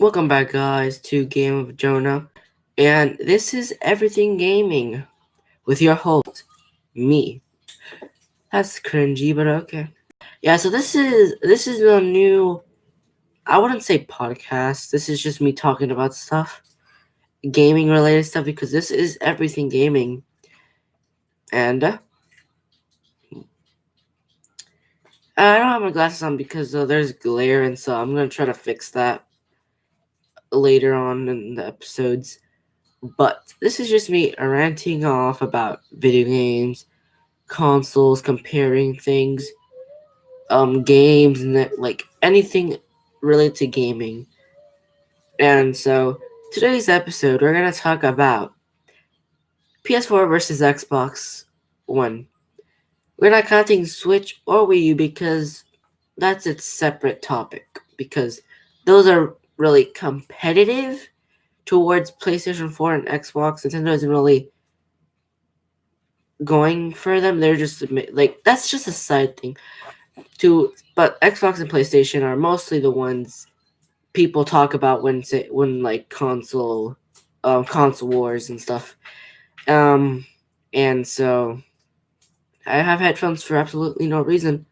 Welcome back, guys, to Game of Jonah, and this is Everything Gaming with your host, me. That's cringy, but okay. Yeah, so this is a new. I wouldn't say podcast. This is just me talking about stuff, gaming related stuff, because this is Everything Gaming, and I don't have my glasses on because there's glare, and so I'm gonna try to fix that later on in the episodes. But this is just me ranting off about video games, consoles, comparing things, games, and like anything related to gaming. And so today's episode, we're gonna talk about PS4 versus Xbox One. We're not counting Switch or Wii U because that's its separate topic. Because those are really competitive towards PlayStation 4 and Xbox. Nintendo isn't really going for them. They're just like that's just a side thing. But Xbox and PlayStation are mostly the ones people talk about when like console wars and stuff. And so I have headphones for absolutely no reason.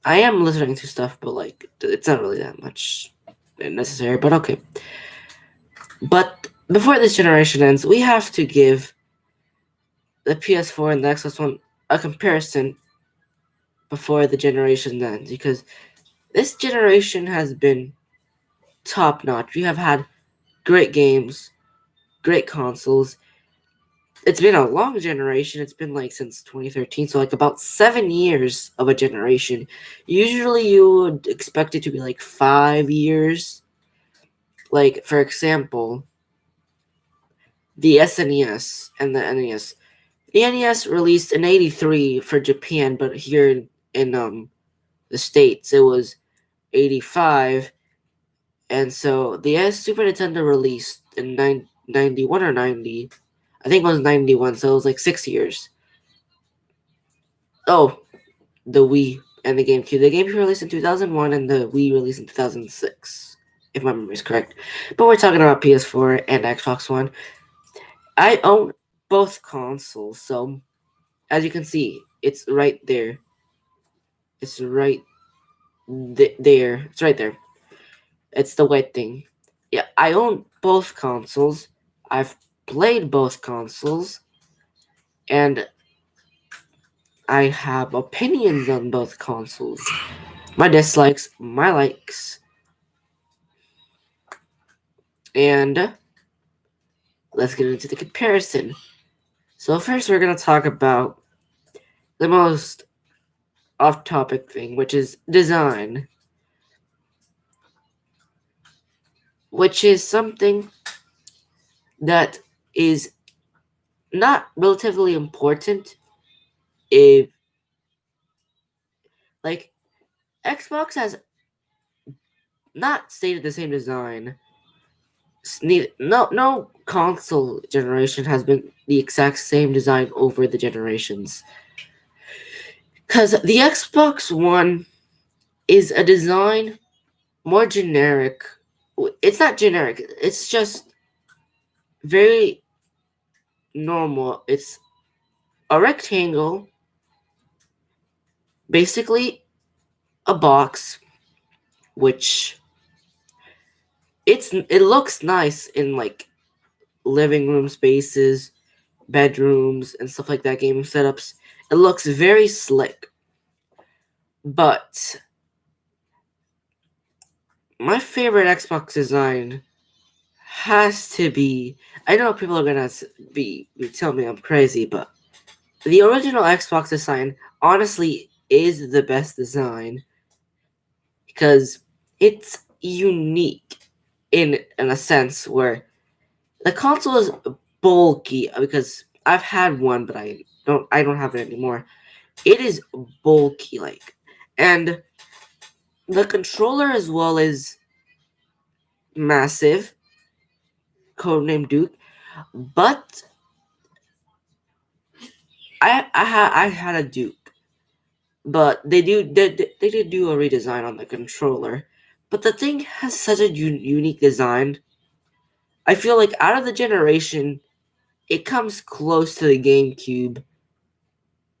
I am listening to stuff, but like it's not really that much necessary. But okay. But before this generation ends, we have to give the PS4 and the Xbox One a comparison before the generation ends, because this generation has been top notch. We have had great games, great consoles. It's been a long generation. It's been like since 2013, so like about 7 years of a generation. Usually you would expect it to be like 5 years. Like, for example, the SNES and the NES. The NES released in 83 for Japan, but here in the States it was 85. And so the Super Nintendo released in 91 or 90. I think it was 91, so it was like 6 years. Oh, the Wii and the GameCube. The GameCube released in 2001 and the Wii released in 2006, if my memory is correct. But we're talking about PS4 and Xbox One. I own both consoles, so as you can see, it's right there. It's right there. It's right there. It's the white thing. Yeah, I own both consoles. I've played both consoles, and I have opinions on both consoles. My dislikes, my likes. And let's get into the comparison. So first we're going to talk about the most off-topic thing, which is design. Which is something that is not relatively important if, like, Xbox has not stayed the same design. No console generation has been the exact same design over the generations. Because the Xbox One is a design more generic. It's not generic, it's just very normal. It's a rectangle, basically a box, which it looks nice in like living room spaces, bedrooms, and stuff like that, gaming setups. It looks very slick. But my favorite Xbox design has to be. I know people are gonna tell me I'm crazy, but the original Xbox design honestly is the best design because it's unique in a sense where the console is bulky, because I've had one but I don't have it anymore. It is bulky, like, and the controller as well is massive, codename Duke. But I had a Duke, but they did do a redesign on the controller. But the thing has such a unique design. I feel like out of the generation, it comes close to the GameCube,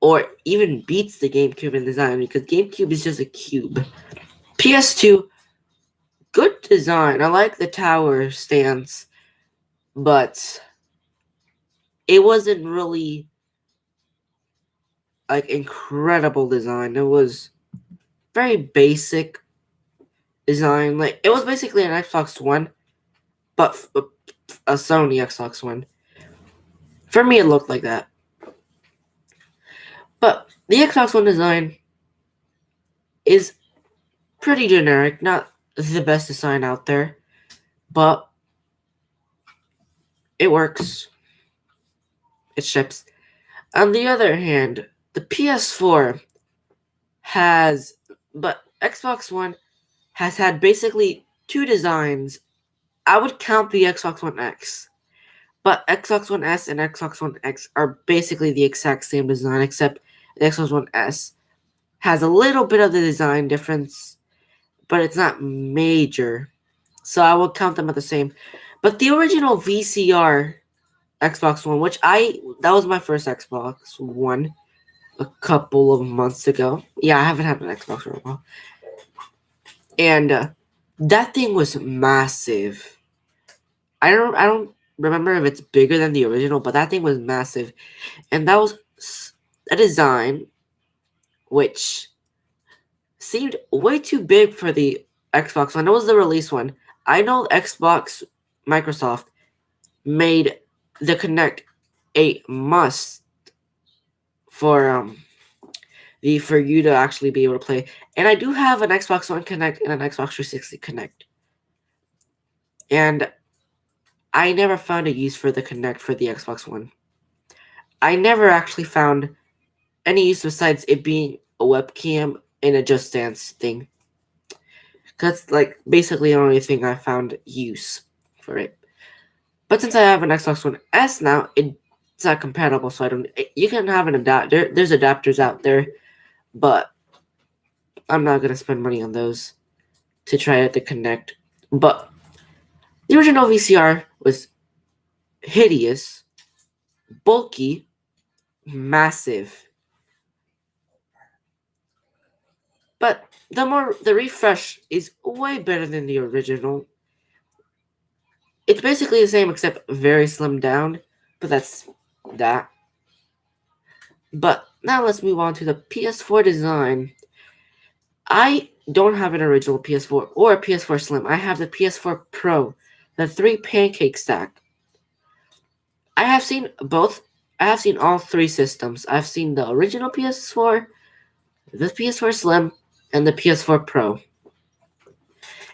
or even beats the GameCube in design, because GameCube is just a cube. PS2, good design. I like the tower stance, but it wasn't really like incredible design. It was very basic design. Like it was basically an Xbox One, but a Sony Xbox One. For me, it looked like that. But the Xbox One design is pretty generic, not the best design out there, but it works. It ships. On the other hand, the PS4 has, but Xbox One has had basically two designs. I would count the Xbox One X, but Xbox One S and Xbox One X are basically the exact same design, except the Xbox One S has a little bit of the design difference, but it's not major. So I would count them at the same. But the original VCR Xbox One, that was my first Xbox One a couple of months ago. Yeah, I haven't had an Xbox for a while. And that thing was massive. I don't remember if it's bigger than the original, but that thing was massive. And that was a design which seemed way too big for the Xbox One. It was the release one. I know Microsoft made the Kinect a must for for you to actually be able to play. And I do have an Xbox One Kinect and an Xbox 360 Kinect. And I never found a use for the Kinect for the Xbox One. I never actually found any use besides it being a webcam and a Just Dance thing. That's like basically the only thing I found use for it. But since I have an Xbox One S now, it's not compatible, so I don't. You can have an adapter. There's adapters out there, but I'm not gonna spend money on those to try to connect. But the original VCR was hideous, bulky, massive. But the refresh is way better than the original. It's basically the same except very slimmed down, but that's that. But now let's move on to the PS4 design. I don't have an original PS4 or a PS4 Slim. I have the PS4 Pro, the 3 pancake stack. I have seen both. I have seen all three systems. I've seen the original PS4, the PS4 Slim, and the PS4 Pro.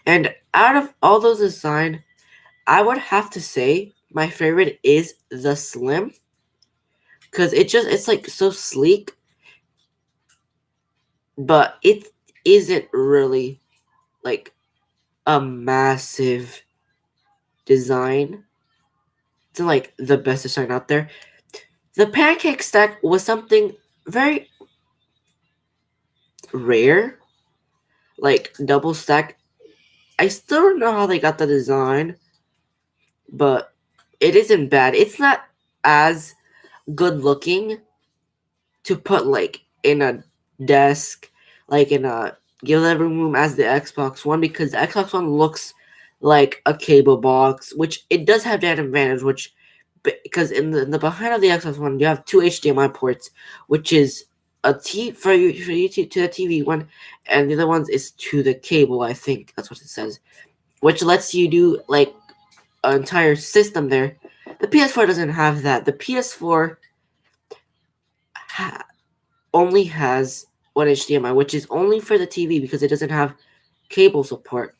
And out of all those design, I would have to say my favorite is the Slim, because it's like so sleek, but it isn't really like a massive design. It's like the best design out there. The pancake stack was something very rare, like double stack. I still don't know how they got the design, but it isn't bad. It's not as good looking to put like in a desk, like in a living room as the Xbox One, because the Xbox One looks like a cable box, which it does have that advantage, which because in the behind of the Xbox One you have two HDMI ports, which is a T for you to the TV one, and the other ones is to the cable. I think that's what it says, which lets you do like an entire system there. The PS4 doesn't have that. The PS4 only has one HDMI, which is only for the TV because it doesn't have cable support.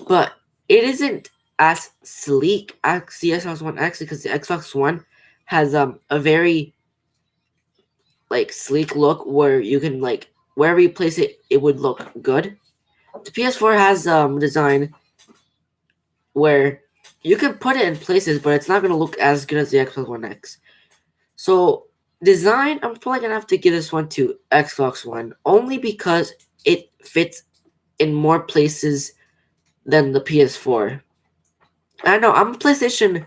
But it isn't as sleek as the Xbox One X, because the Xbox One has a very like sleek look where you can like wherever you place it, it would look good. The PS4 has design where you can put it in places, but it's not gonna look as good as the Xbox One X. So design, I'm probably gonna have to give this one to Xbox One only because it fits in more places than the PS4. I know I'm a PlayStation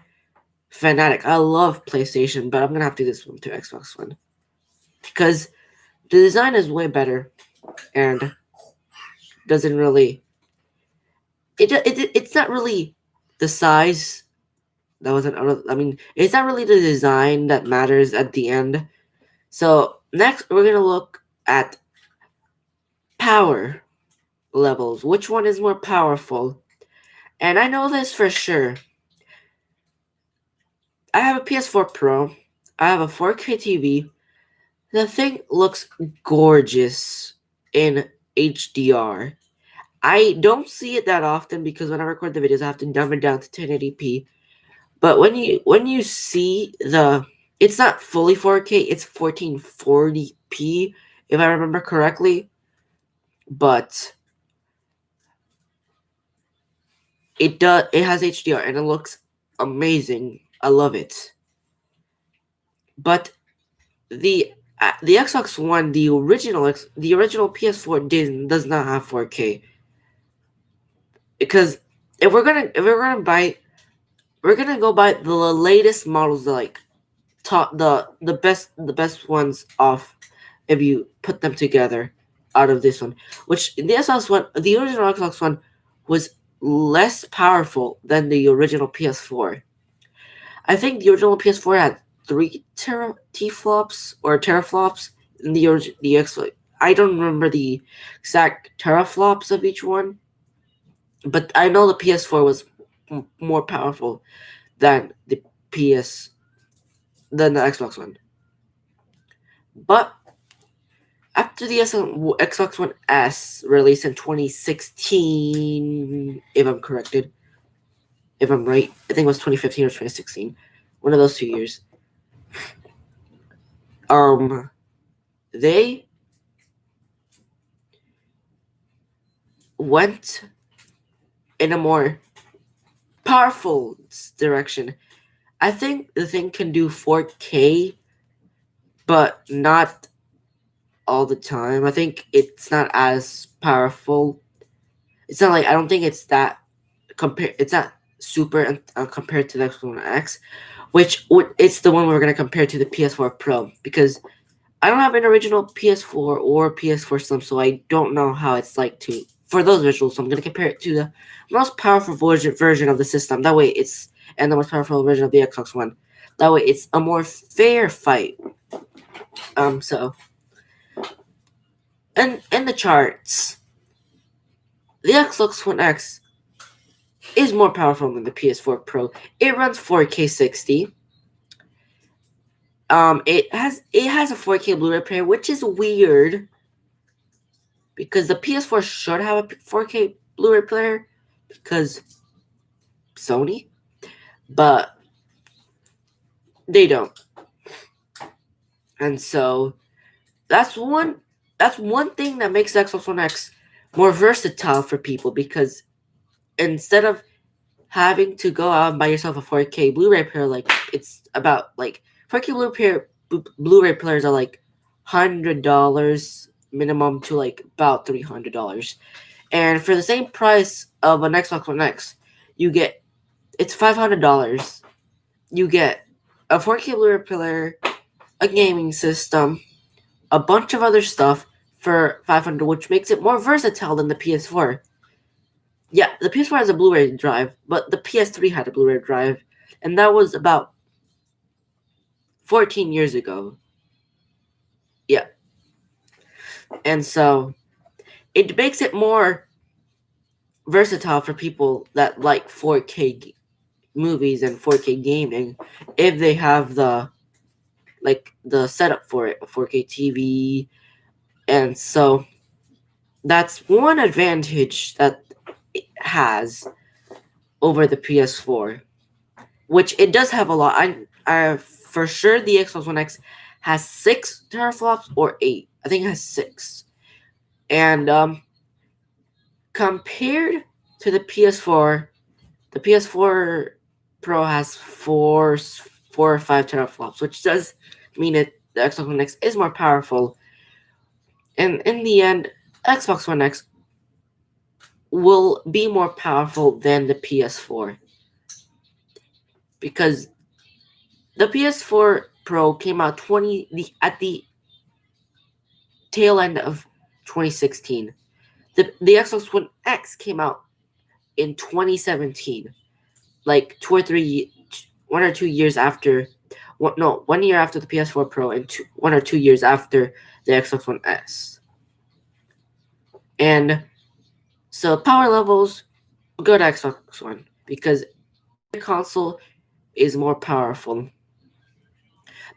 fanatic. I love PlayStation, but I'm gonna have to do this one to Xbox One because the design is way better and doesn't really. It's not really the size that wasn't. I mean, it's not really the design that matters at the end. So next, we're gonna look at power levels. Which one is more powerful? And I know this for sure. I have a PS4 Pro. I have a 4K TV. The thing looks gorgeous in HDR. I don't see it that often because when I record the videos, I have to dumb it down to 1080p. But when you see it's not fully 4K, it's 1440p if I remember correctly. But it has HDR and it looks amazing. I love it. But the Xbox One, the original PS4 does not have 4K. Because if we're gonna go by the latest models, like top the best ones off if you put them together out of this one, which the Xbox One, the original Xbox One was less powerful than the original PS4. I think the original PS4 had 3 teraflops or teraflops in the X. I don't remember the exact teraflops of each one, but I know the PS4 was more powerful than the PS than the Xbox One. But after the Xbox One S released in 2016, if I'm corrected, if I'm right, I think it was 2015 or 2016, one of those 2 years. They went in a more powerful direction. I think the thing can do 4K, but not all the time. I think it's not as powerful. It's not like I don't think it's that It's not super compared to the Xbox One X, which it's the one we're gonna compare to the PS4 Pro because I don't have an original PS4 or PS4 Slim, so I don't know how it's like for those visuals. So I'm gonna compare it to the most powerful version of the system. That way, and the most powerful version of the Xbox One. That way, it's a more fair fight. So, and in the charts, the Xbox One X is more powerful than the PS4 Pro. It runs 4K 60. It has a 4K Blu-ray player, which is weird because the PS4 should have a 4K Blu-ray player because Sony, but they don't. And so that's one thing that makes the Xbox One X more versatile for people because instead of having to go out and buy yourself a 4K Blu-ray player, like it's about like 4K Blu-ray players are like $100 minimum to like about $300, and for the same price of an Xbox One X, it's $500. You get a 4K Blu-ray player, a gaming system, a bunch of other stuff for $500, which makes it more versatile than the PS4. Yeah, the PS4 has a Blu-ray drive, but the PS3 had a Blu-ray drive, and that was about 14 years ago. Yeah. And so it makes it more versatile for people that like 4K movies and 4K gaming if they have the setup for it, a 4K TV. And so that's one advantage that it has over the PS4, which it does have a lot. I for sure the Xbox One X has 6 teraflops or 8. I think it has 6. And compared to the PS4 Pro has 4 or 5 teraflops, which does mean the Xbox One X is more powerful. And in the end, Xbox One X will be more powerful than the PS4 because the PS4 Pro came out at the tail end of 2016. The Xbox One X came out in 2017, like 1 or 2 years after. No, 1 year after the PS4 Pro and 1 or 2 years after the Xbox One S. And so power levels, go to Xbox One because every console is more powerful.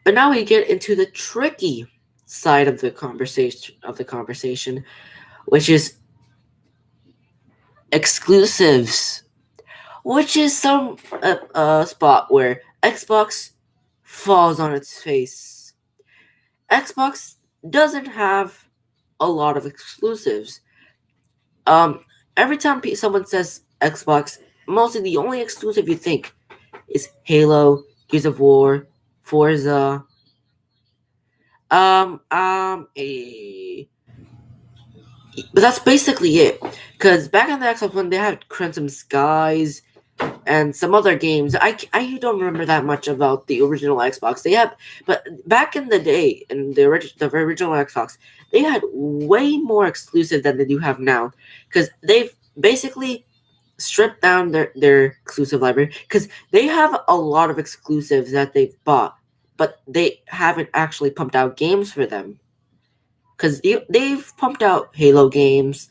But now we get into the tricky side of the conversation, which is exclusives, which is some spot where Xbox falls on its face. Xbox doesn't have a lot of exclusives. Every time someone says Xbox, mostly the only exclusive you think is Halo, Gears of War, Forza. But that's basically it. Because back in the Xbox One, they had Crimson Skies and some other games. I don't remember that much about the original Xbox. But back in the day, in the original Xbox, they had way more exclusive than they do have now. Because they've basically stripped down their exclusive library. Because they have a lot of exclusives that they've bought, but they haven't actually pumped out games for them. Because they've pumped out Halo games,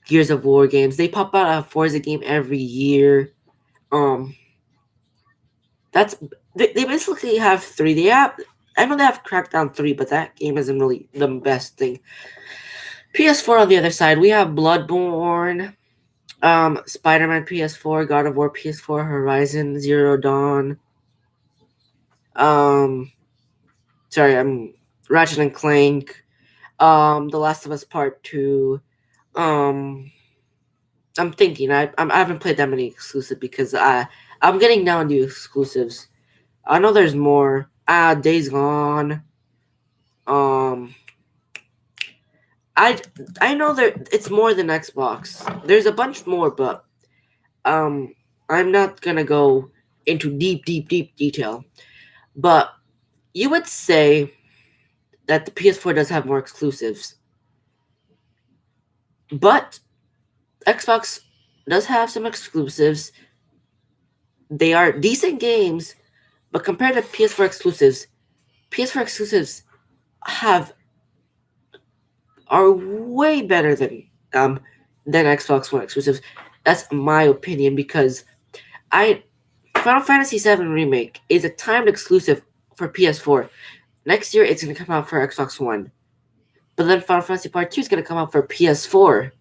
Gears of War games. They pump out a Forza game every year. That's they basically have three. I know they have Crackdown 3, but that game isn't really the best thing. PS4 on the other side, we have Bloodborne, Spider-Man PS4, God of War PS4, Horizon Zero Dawn. Ratchet and Clank, The Last of Us Part 2. I'm thinking. I haven't played that many exclusive because I'm getting down to exclusives. I know there's more. Days Gone. I know it's more than Xbox. There's a bunch more, but I'm not gonna go into deep detail. But you would say that the PS4 does have more exclusives, but Xbox does have some exclusives. They are decent games, but compared to PS4 exclusives are way better than Xbox One exclusives. That's my opinion because Final Fantasy VII Remake is a timed exclusive for PS4. Next year it's gonna come out for Xbox One, but then Final Fantasy Part 2 is gonna come out for PS4,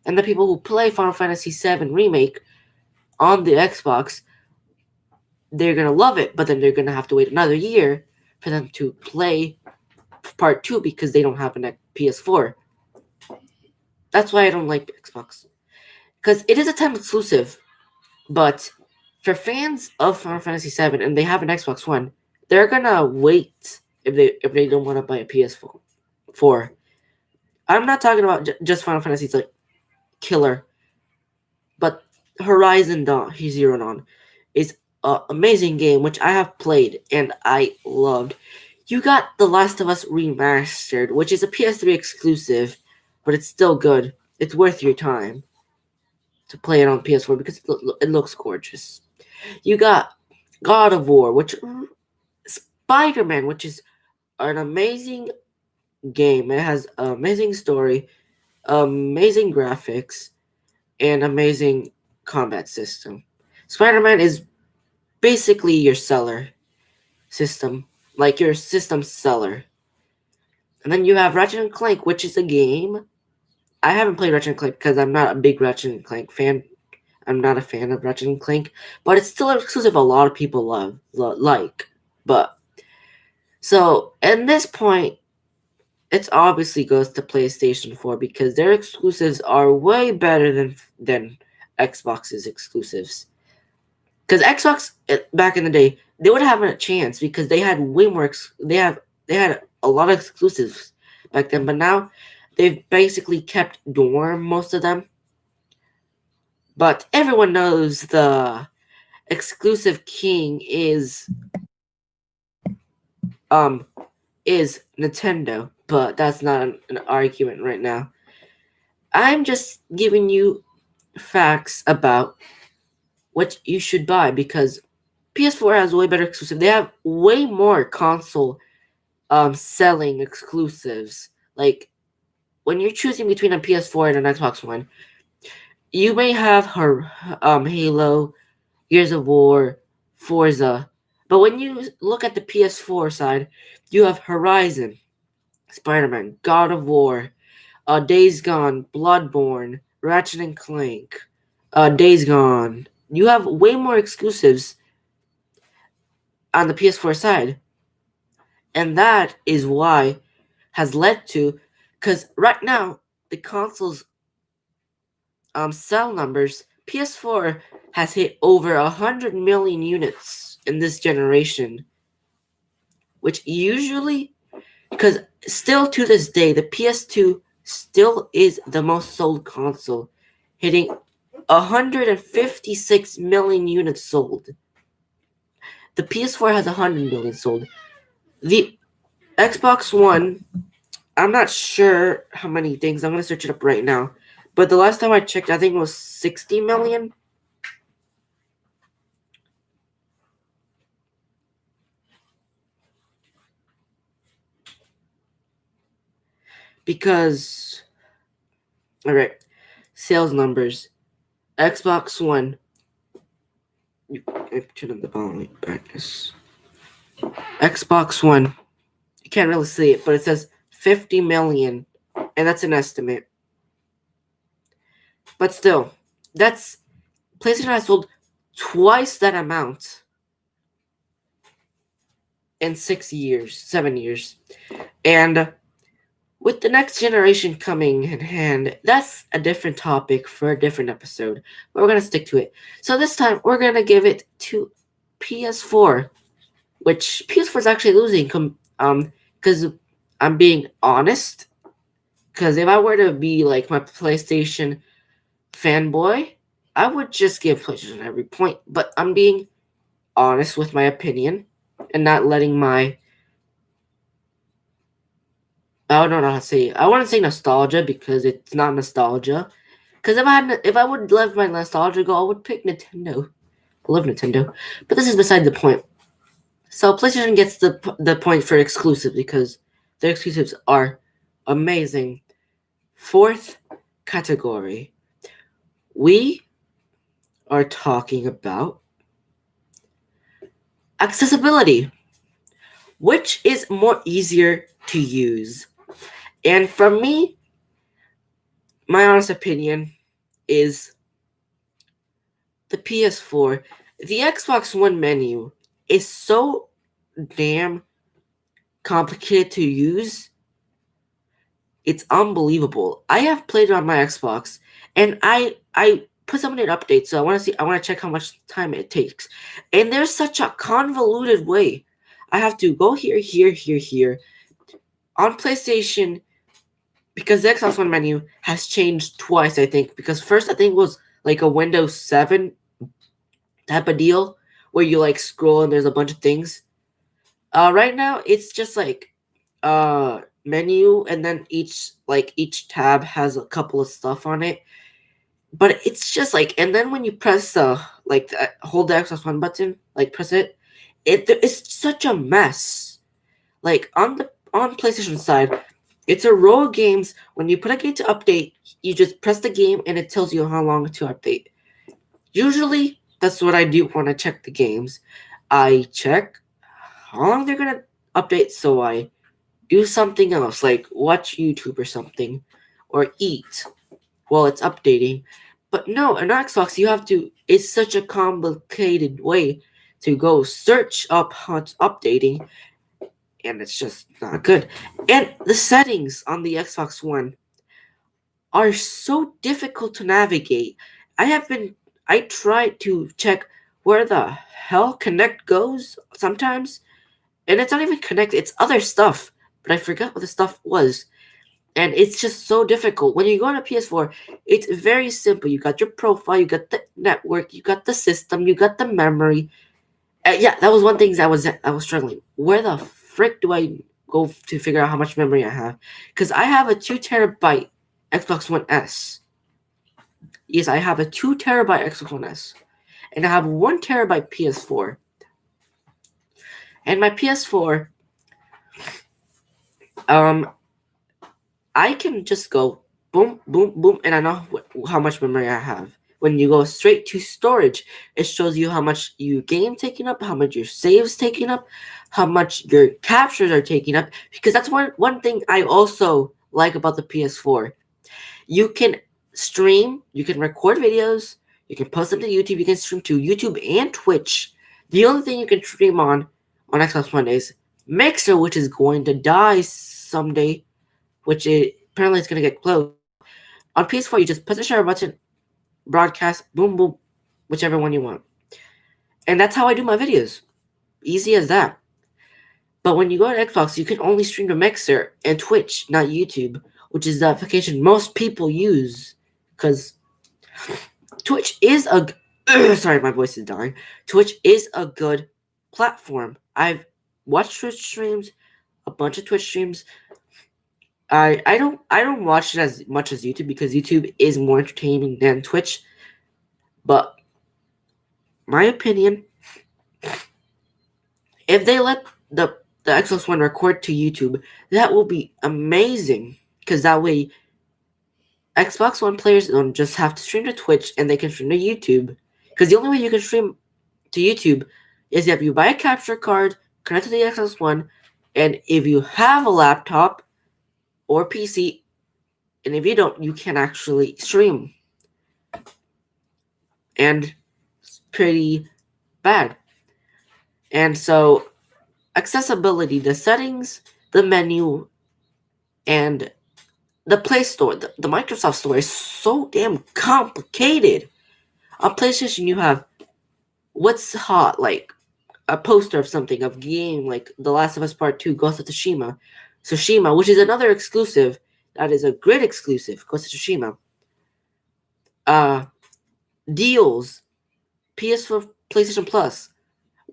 and the people who play Final Fantasy VII Remake on the Xbox, they're gonna love it, but then they're gonna have to wait another year for them to play Part 2 because they don't have a PS4. That's why I don't like Xbox. Because it is a time exclusive, but for fans of Final Fantasy VII and they have an Xbox One, they're gonna wait if they don't want to buy a PS4. I'm not talking about just Final Fantasy's like killer, but Horizon Zero Dawn is an amazing game which I have played and I loved. You got The Last of Us Remastered, which is a PS3 exclusive, but it's still good. It's worth your time to play it on PS4 because it looks gorgeous. You got God of War, Spider-Man, which is an amazing game. It has an amazing story, amazing graphics, and amazing combat system. Spider-Man is basically your seller system, like your system seller. And then you have Ratchet and Clank, which is a game. I haven't played Ratchet and Clank because I'm not a big Ratchet and Clank fan. I'm not a fan of Ratchet and Clank, but it's still an exclusive a lot of people like. But so at this point, it obviously goes to PlayStation 4 because their exclusives are way better than Xbox's exclusives. Because Xbox back in the day, they would have a chance because they had way more. They had a lot of exclusives back then, but now they've basically kept dorm most of them. But everyone knows the exclusive king um is Nintendo, but that's not an argument right now. I'm just giving you facts about what you should buy because PS4 has way better exclusive. They have way more console selling exclusives. Like when you're choosing between a PS4 and an Xbox One, you may have her Halo, Gears of War, Forza, but when you look at the PS4 side, you have Horizon, Spider-Man, God of War, Days Gone, Bloodborne, Ratchet and Clank, Days Gone. You have way more exclusives on the PS4 side, and that is why has led to, because right now the consoles sell numbers, PS4 has hit over 100 million units in this generation, which usually, because still to this day, the PS2 still is the most sold console, hitting 156 million units sold. The PS4 has 100 million sold. The Xbox One, I'm not sure how many things. I'm going to search it up right now. But the last time I checked, I think it was 60 million. Because, alright, sales numbers. Xbox One. Turn on the volume brightness. Xbox One. You can't really see it, but it says 50 million. And that's an estimate. But still, that's PlayStation has sold twice that amount in 7 years. And with the next generation coming in hand, that's a different topic for a different episode. But we're going to stick to it. So this time, we're going to give it to PS4, which PS4 is actually losing. Because I'm being honest. Because if I were to be like my PlayStation fanboy, I would just give PlayStation every point. But I'm being honest with my opinion and not letting my I don't know how to say it. I want to say nostalgia because it's not nostalgia. Because if I would let my nostalgia go, I would pick Nintendo. I love Nintendo, but this is beside the point. So PlayStation gets the point for exclusive because their exclusives are amazing. Fourth category, we are talking about accessibility, which is more easier to use. And from me, my honest opinion is the PS4. The Xbox One menu is so damn complicated to use. It's unbelievable. I have played it on my Xbox, and I put something in update, so I want to check how much time it takes. And there's such a convoluted way. I have to go here, here, here, here. On PlayStation, because the Xbox One menu has changed twice, I think. Because first, I think it was like a Windows 7 type of deal where you like scroll and there's a bunch of things. Right now it's just like menu and then each tab has a couple of stuff on it. But it's just like, and then when you press hold the Xbox One button, like press it, it's such a mess. Like on PlayStation side, it's a row of games. When you put a game to update, you just press the game and it tells you how long to update. Usually, that's what I do when I check the games. I check how long they're gonna update, so I do something else, like watch YouTube or something, or eat while it's updating. But no, in Xbox, you have to. It's such a complicated way to go search up how it's updating, and it's just not good. And the settings on the Xbox One are so difficult to navigate. I tried to check where the hell Connect goes sometimes, and it's not even Connect, it's other stuff, but I forgot what the stuff was. And it's just so difficult. When you go on a PS4, it's very simple. You got your profile, you got the network, you got the system, you got the memory. Yeah, that was one thing I was struggling. Where the frick do I go to figure out how much memory I have? Because I have a 2 terabyte Xbox One S. Yes, I have a 2 terabyte Xbox One S, and I have 1 terabyte PS4. And my PS4, um, I can just go boom, boom, boom, and I know how much memory I have. When you go straight to storage, it shows you how much your game taking up, how much your saves taking up, how much your captures are taking up. Because that's one thing I also like about the PS4. You can stream, you can record videos, you can post them to YouTube, you can stream to YouTube and Twitch. The only thing you can stream on Xbox One is Mixer, which is going to die someday, which apparently it's going to get close. On PS4, you just push the share button, broadcast, boom, boom, whichever one you want. And that's how I do my videos. Easy as that. But when you go to Xbox, you can only stream to Mixer and Twitch, not YouTube, which is the application most people use. Because Twitch is a... sorry, my voice is dying. Twitch is a good platform. I've watched Twitch streams, a bunch of Twitch streams. I don't watch it as much as YouTube because YouTube is more entertaining than Twitch. But my opinion, if they let the Xbox One record to YouTube, that will be amazing. Because that way, Xbox One players don't just have to stream to Twitch and they can stream to YouTube. Because the only way you can stream to YouTube is if you buy a capture card, connect to the Xbox One, and if you have a laptop or PC, and if you don't, you can actually stream. And it's pretty bad. And so, accessibility, the settings, the menu, and the Play Store, the Microsoft Store is so damn complicated. On PlayStation, you have what's hot, like a poster of something, of game, like The Last of Us Part 2, Ghost of Tsushima, which is another exclusive. That is a great exclusive, Ghost of Tsushima. Deals, PS4, PlayStation Plus,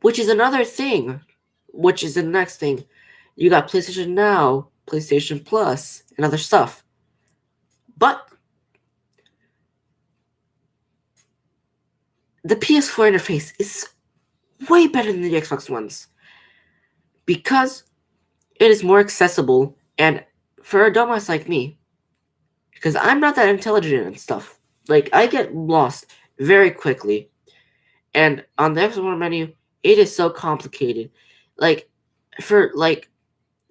which is another thing, which is the next thing. You got PlayStation Now, PlayStation Plus, and other stuff. But the PS4 interface is way better than the Xbox One's because it is more accessible, and for a dumbass like me, because I'm not that intelligent and stuff, like I get lost very quickly, and on the Xbox One menu, it is so complicated. Like for like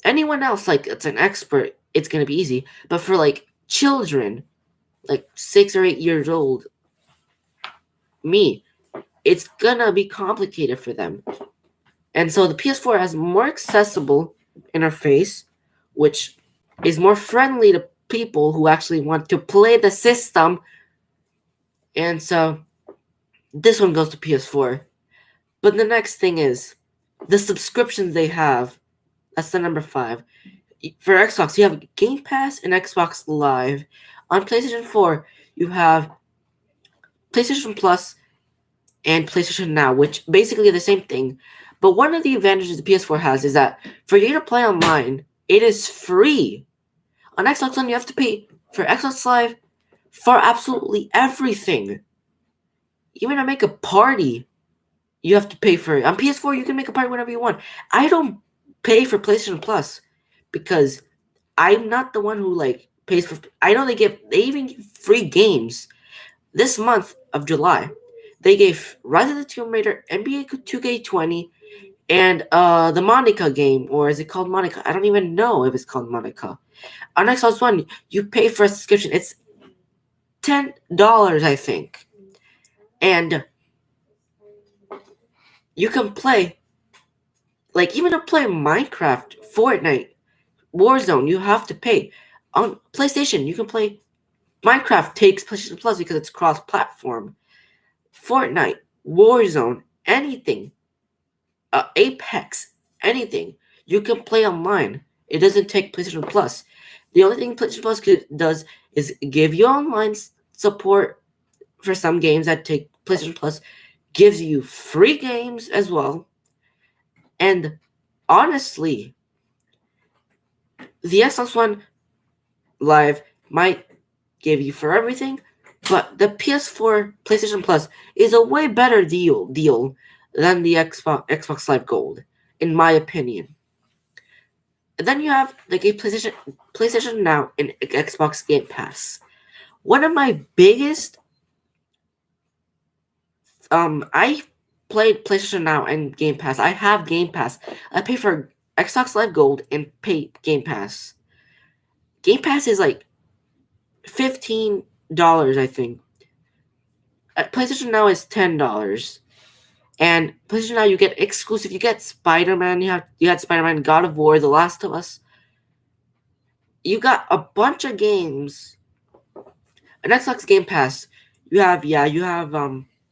anyone else, like it's an expert, it's gonna be easy, but for like children, like 6 or 8 years old, me, it's gonna be complicated for them. And so the PS4 has more accessible interface, which is more friendly to people who actually want to play the system. And so this one goes to PS4. But the next thing is the subscriptions they have. That's the number 5. For Xbox, you have Game Pass and Xbox Live. On PlayStation 4, you have PlayStation Plus and PlayStation Now, which basically are the same thing. But one of the advantages the PS4 has is that for you to play online, it is free. On Xbox One, you have to pay for Xbox Live for absolutely everything. Even to make a party, you have to pay for it. On PS4, you can make a party whenever you want. I don't pay for PlayStation Plus because I'm not the one who like pays for. I know they even give free games. This month of July, they gave Rise of the Tomb Raider, NBA 2K20, and the Monica game, or is it called Monica? I don't even know if it's called Monica. On Xbox One, you pay for a subscription. It's $10, I think, and you can play, like even to play Minecraft, Fortnite, Warzone, you have to pay. On PlayStation, you can play Minecraft takes PlayStation Plus because it's cross-platform. Fortnite, Warzone, anything, Apex, anything, you can play online. It doesn't take PlayStation Plus. The only thing PlayStation Plus does is give you online support for some games that take PlayStation Plus, gives you free games as well, and honestly, the Xbox One Live might give you for everything, but the PS4 PlayStation Plus is a way better deal than the Xbox Live Gold, in my opinion. And then you have the game PlayStation Now and Xbox Game Pass. One of my biggest I played PlayStation Now and Game Pass. I have Game Pass. I pay for Xbox Live Gold and pay Game Pass. Game Pass is like $15, I think. PlayStation Now is $10. And PlayStation Now you get exclusive. You get Spider-Man. You got Spider-Man, God of War, The Last of Us. You got a bunch of games. An Xbox Game Pass. You have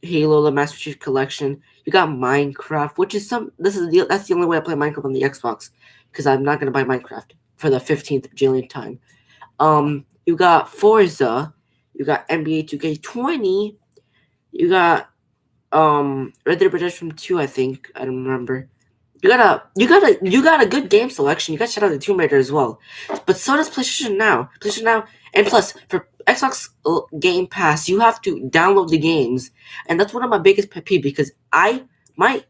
Halo, the Master Chief Collection. You got Minecraft, which is that's the only way I play Minecraft on the Xbox, because I'm not gonna buy Minecraft for the 15th bajillion time. You got Forza. You got NBA 2K20. You got Red Dead Redemption 2, I think. I don't remember. You got a good game selection. You got Shadow of the Tomb Raider as well. But so does PlayStation Now. PlayStation Now, and plus for Xbox Game Pass, you have to download the games, and that's one of my biggest pet peeves, because my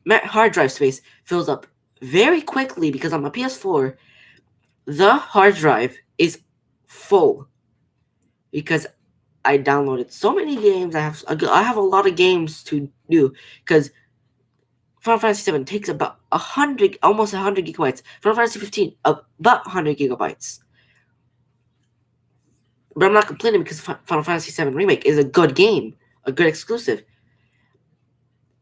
hard drive space fills up very quickly, because on my PS4 the hard drive is full because I downloaded so many games. I have a lot of games to do, because Final Fantasy 7 takes about almost 100 gigabytes. Final Fantasy 15 about 100 gigabytes. But I'm not complaining, because Final Fantasy 7 Remake is a good game, a good exclusive.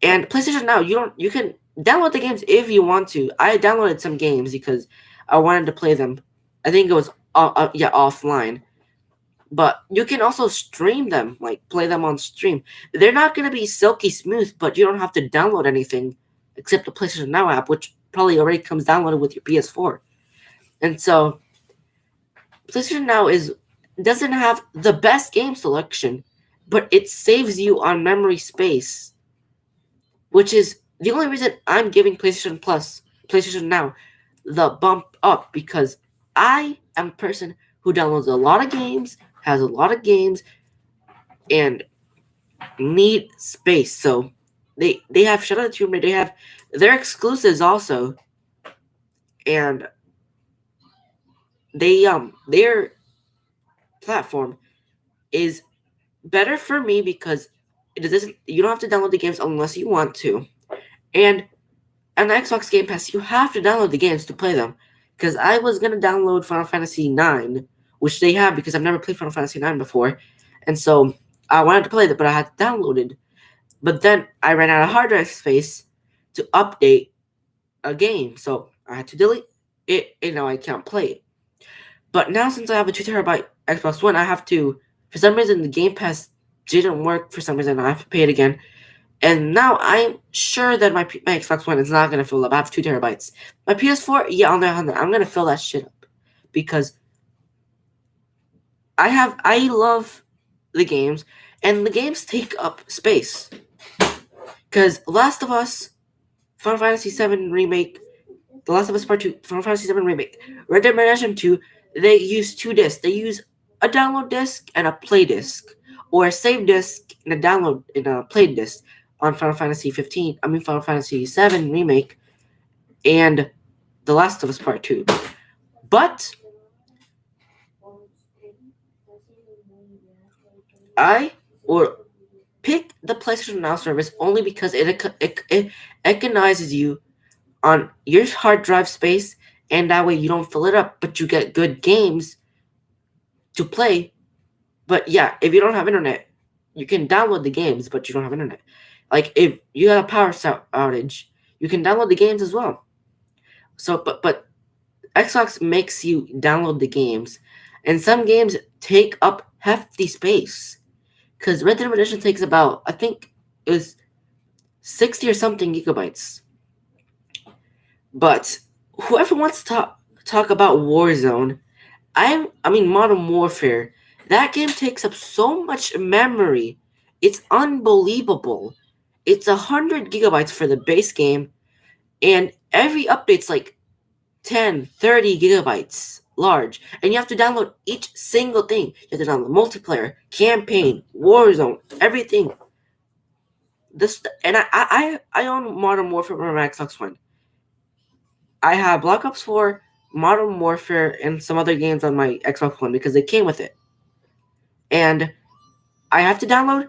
And PlayStation Now, you can download the games if you want to. I downloaded some games because I wanted to play them. I think it was offline. But you can also stream them, like play them on stream. They're not going to be silky smooth, but you don't have to download anything except the PlayStation Now app, which probably already comes downloaded with your PS4. And so PlayStation Now doesn't have the best game selection, but it saves you on memory space, which is the only reason I'm giving PlayStation Now, the bump up, because I am a person who downloads a lot of games, has a lot of games, and need space. So they have Shadow of the Tomb Raider. They have their exclusives also, and their platform is better for me, because you don't have to download the games unless you want to, and on the Xbox Game Pass you have to download the games to play them. Because I was gonna download Final Fantasy 9, which they have, because I've never played Final Fantasy 9 before, and so I wanted to play it, but I had to download it. But then I ran out of hard drive space to update a game, so I had to delete it, and now I can't play it. But now, since I have a 2 terabyte Xbox One, I have to. For some reason, the Game Pass didn't work. For some reason, I have to pay it again. And now I'm sure that my Xbox One is not gonna fill up. I have 2 terabytes. My PS4, yeah, I'm gonna fill that shit up, because I love the games, and the games take up space. Because Last of Us, Final Fantasy 7 Remake, The Last of Us Part 2, Final Fantasy 7 Remake, Red Dead Redemption 2, they use 2 discs. They use a download disc and a play disc, or a save disc and a play disc on Final Fantasy 7 Remake, and The Last of Us Part 2. But I will pick the PlayStation Now service only because it economizes you on your hard drive space, and that way you don't fill it up, but you get good games to play. But yeah, if you don't have internet, you can download the games, but you don't have internet. Like, if you have a power outage, you can download the games as well. So, but Xbox makes you download the games, and some games take up hefty space. Because Red Dead Redemption takes about, I think it was 60 or something gigabytes. But whoever wants to talk about Warzone, Modern Warfare. That game takes up so much memory. It's unbelievable. It's 100 gigabytes for the base game, and every update's like 10, 30 gigabytes large. And you have to download each single thing. You have to download multiplayer, campaign, Warzone, everything. I own Modern Warfare on my Xbox One. I have Black Ops 4, Modern Warfare, and some other games on my Xbox One because they came with it. And I have to download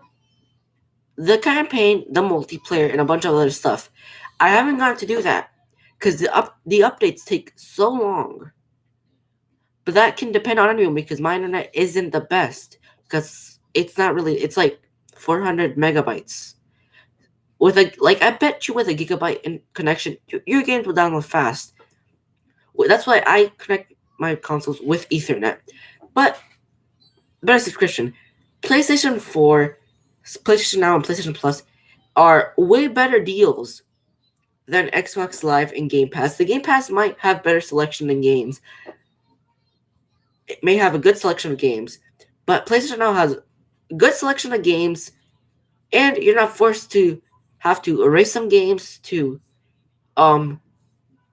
the campaign, the multiplayer, and a bunch of other stuff. I haven't gotten to do that because the updates take so long. But that can depend on anyone because my internet isn't the best because it's not really. It's like 400 megabytes. I bet you with a gigabyte in connection, your games will download fast. That's why I connect my consoles with Ethernet. But better subscription, PlayStation 4, PlayStation Now, and PlayStation Plus are way better deals than Xbox Live and Game Pass. The Game Pass might have better selection than games. It may have a good selection of games, but PlayStation Now has a good selection of games, and you're not forced to have to erase some games to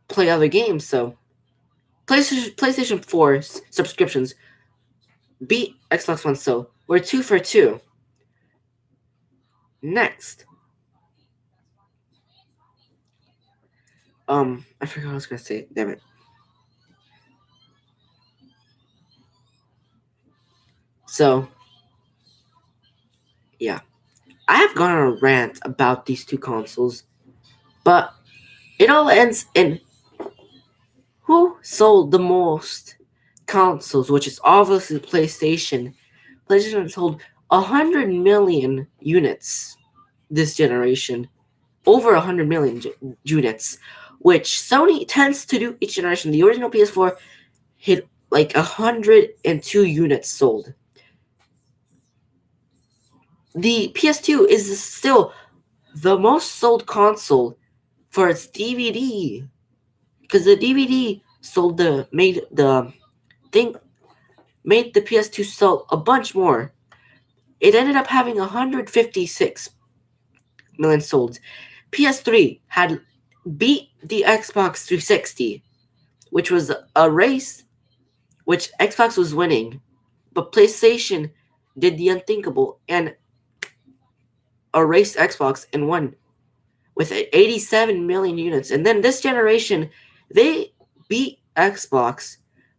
play other games. So PlayStation 4 subscriptions beat Xbox One, so we're 2 for 2. Next. I forgot what I was gonna say. Damn it. So, yeah. I have gone on a rant about these two consoles, but it all ends in who sold the most consoles, which is obviously PlayStation. PlayStation sold 100 million units this generation, over 100 million units, which Sony tends to do each generation. The original PS4 hit like 102 units sold. The PS2 is still the most sold console for its DVD, because the DVD made the PS2 sell a bunch more. It ended up having 156 million sold. PS3 had beat the Xbox 360, which was a race which Xbox was winning, but PlayStation did the unthinkable and erased Xbox and won with 87 million units. And then this generation, they beat Xbox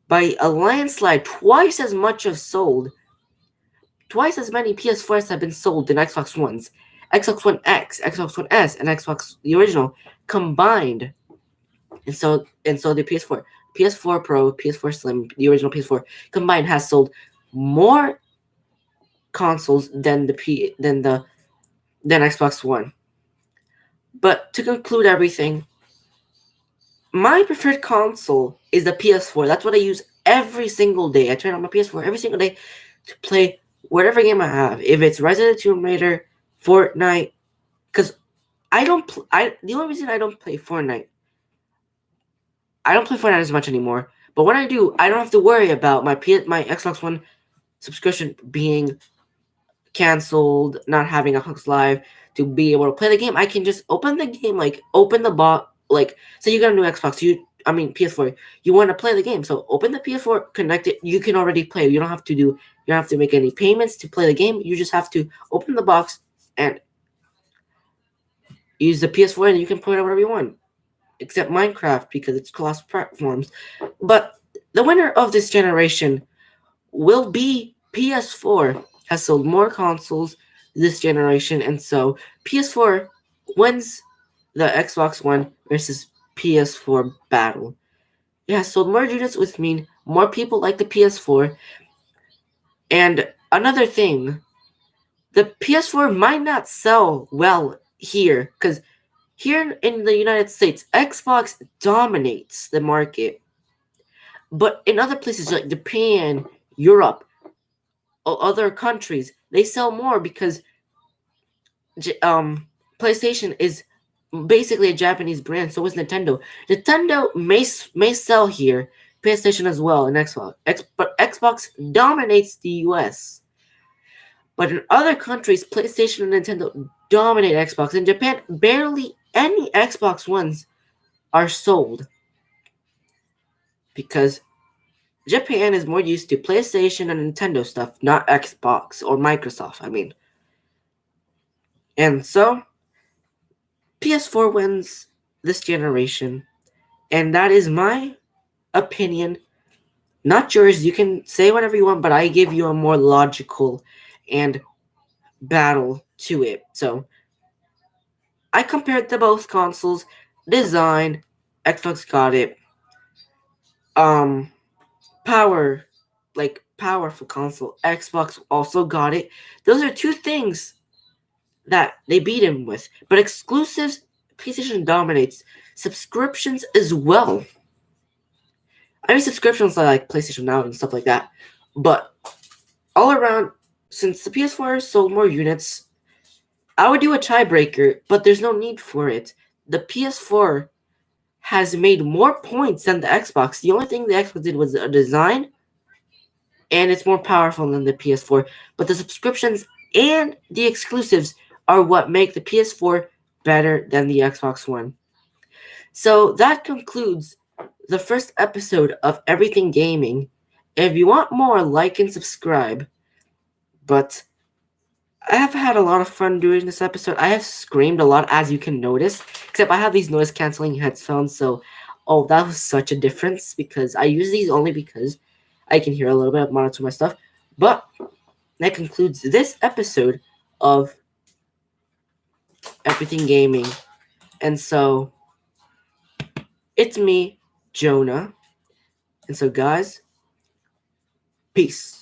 by a landslide. Twice as much have sold. Twice as many PS4s have been sold than Xbox Ones. Xbox One X, Xbox One S, and Xbox the original combined. And so the PS4 Pro, PS4 Slim, the original PS4 combined has sold more consoles than Xbox One. But to conclude everything, my preferred console is the PS4. That's what I use every single day. I turn on my PS4 every single day to play whatever game I have. If it's Resident Tomb Raider, Fortnite, because the only reason I don't play Fortnite, I don't play Fortnite as much anymore. But when I do, I don't have to worry about my Xbox One subscription being canceled, not having a Xbox Live to be able to play the game. I can just open the game, open the box, say you got a new Xbox, PS4, you want to play the game. So open the PS4, connect it, you can already play. You don't have to make any payments to play the game. You just have to open the box and use the PS4 and you can play whatever you want. Except Minecraft because it's cross platforms. But the winner of this generation will be PS4. Has sold more consoles this generation, and so PS4 wins the Xbox One versus PS4 battle. It has sold more units, which mean more people like the PS4. And another thing, the PS4 might not sell well here, because here in the United States, Xbox dominates the market. But in other places like Japan, Europe, or other countries, they sell more because PlayStation is basically a Japanese brand, so is Nintendo. Nintendo may sell here PlayStation as well, and Xbox. But Xbox dominates the US. But in other countries, PlayStation and Nintendo dominate Xbox. In Japan, barely any Xbox Ones are sold because Japan is more used to PlayStation and Nintendo stuff, not Xbox or Microsoft, I mean. And so, PS4 wins this generation, and that is my opinion, not yours. You can say whatever you want, but I give you a more logical and battle to it. So, I compared the both consoles, design, Xbox got it. Power, like powerful console, Xbox also got it. Those are two things that they beat him with. But exclusives, PlayStation dominates. Subscriptions as well. I mean, subscriptions like PlayStation Now and stuff like that. But all around, since the PS4 sold more units, I would do a tiebreaker, but there's no need for it. The PS4 has made more points than the Xbox. The only thing the Xbox did was a design, and it's more powerful than the PS4. But the subscriptions and the exclusives are what make the PS4 better than the Xbox One. So that concludes the first episode of Everything Gaming. If you want more, like and subscribe. But I have had a lot of fun doing this episode. I have screamed a lot, as you can notice, except I have these noise canceling headphones, so that was such a difference because I use these only because I can hear a little bit of monitor my stuff. But that concludes this episode of Everything Gaming. And so it's me, Jonah. And so guys, peace.